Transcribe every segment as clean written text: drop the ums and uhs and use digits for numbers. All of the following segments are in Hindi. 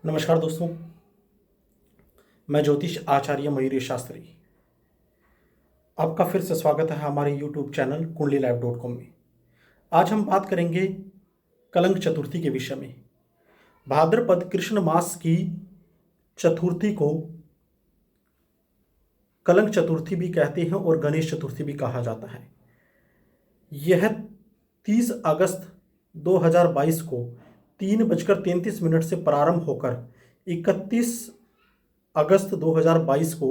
नमस्कार दोस्तों। मैं ज्योतिष आचार्य मयूरी शास्त्री। आपका फिर से स्वागत है हमारे YouTube चैनल kundlilive.com में। आज हम बात करेंगे कलंक चतुर्थी के विषय में। भाद्रपद कृष्ण मास की चतुर्थी को कलंक चतुर्थी भी कहते हैं और गणेश चतुर्थी भी कहा जाता है। यह 30 अगस्त 2022 को 3:33 से प्रारंभ होकर 31 अगस्त 2022 को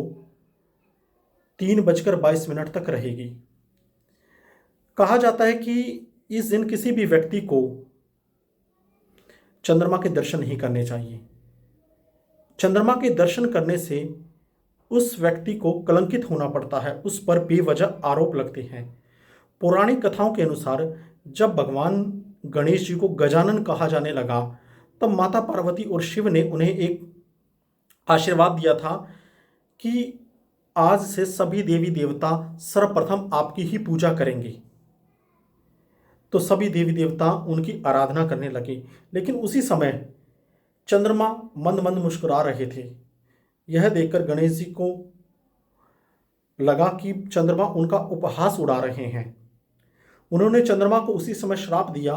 3:22 तक रहेगी। कहा जाता है कि इस दिन किसी भी व्यक्ति को चंद्रमा के दर्शन नहीं करने चाहिए। चंद्रमा के दर्शन करने से उस व्यक्ति को कलंकित होना पड़ता है, उस पर बेवजह आरोप लगते हैं। पौराणिक कथाओं के अनुसार जब भगवान गणेश जी को गजानन कहा जाने लगा, तब माता पार्वती और शिव ने उन्हें एक आशीर्वाद दिया था कि आज से सभी देवी देवता सर्वप्रथम आपकी ही पूजा करेंगे। तो सभी देवी देवता उनकी आराधना करने लगे, लेकिन उसी समय चंद्रमा मंद मंद मुस्कुरा रहे थे। यह देखकर गणेश जी को लगा कि चंद्रमा उनका उपहास उड़ा रहे हैं। उन्होंने चंद्रमा को उसी समय श्राप दिया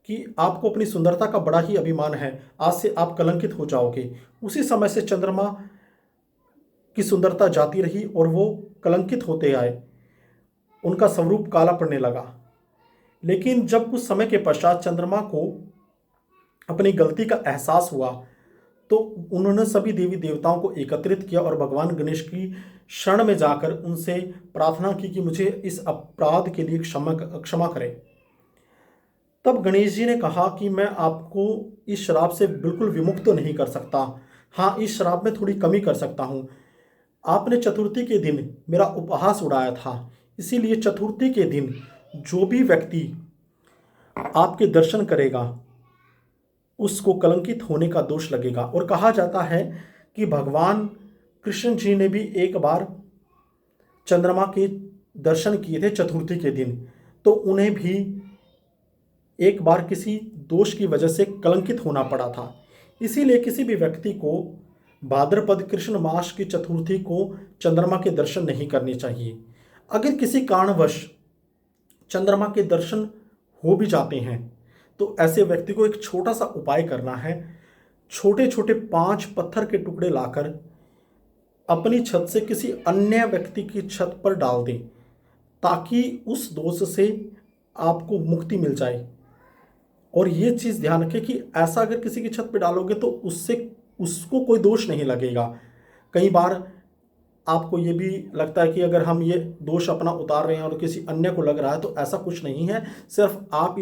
कि आपको अपनी सुंदरता का बड़ा ही अभिमान है, आज से आप कलंकित हो जाओगे। उसी समय से चंद्रमा की सुंदरता जाती रही और वो कलंकित होते आए, उनका स्वरूप काला पड़ने लगा। लेकिन जब कुछ समय के पश्चात चंद्रमा को अपनी गलती का एहसास हुआ, तो उन्होंने सभी देवी देवताओं को एकत्रित किया और भगवान गणेश की शरण में जाकर उनसे प्रार्थना की कि मुझे इस अपराध के लिए क्षमा करें। तब गणेश जी ने कहा कि मैं आपको इस श्राप से बिल्कुल विमुक्त तो नहीं कर सकता, हाँ इस श्राप में थोड़ी कमी कर सकता हूँ। आपने चतुर्थी के दिन मेरा उपहास उड़ाया था, इसीलिए चतुर्थी के दिन जो भी व्यक्ति आपके दर्शन करेगा उसको कलंकित होने का दोष लगेगा। और कहा जाता है कि भगवान कृष्ण जी ने भी एक बार चंद्रमा के दर्शन किए थे चतुर्थी के दिन, तो उन्हें भी एक बार किसी दोष की वजह से कलंकित होना पड़ा था। इसीलिए किसी भी व्यक्ति को भाद्रपद कृष्ण मास की चतुर्थी को चंद्रमा के दर्शन नहीं करने चाहिए। अगर किसी कारणवश चंद्रमा के दर्शन हो भी जाते हैं तो ऐसे व्यक्ति को एक छोटा सा उपाय करना है। छोटे छोटे 5 पत्थर के टुकड़े लाकर अपनी छत से किसी अन्य व्यक्ति की छत पर डाल दें, ताकि उस दोष से आपको मुक्ति मिल जाए। और ये चीज़ ध्यान रखें कि ऐसा अगर किसी की छत पर डालोगे तो उससे उसको कोई दोष नहीं लगेगा। कई बार आपको ये भी लगता है कि अगर हम ये दोष अपना उतार रहे हैं और किसी अन्य को लग रहा है, तो ऐसा कुछ नहीं है। सिर्फ आप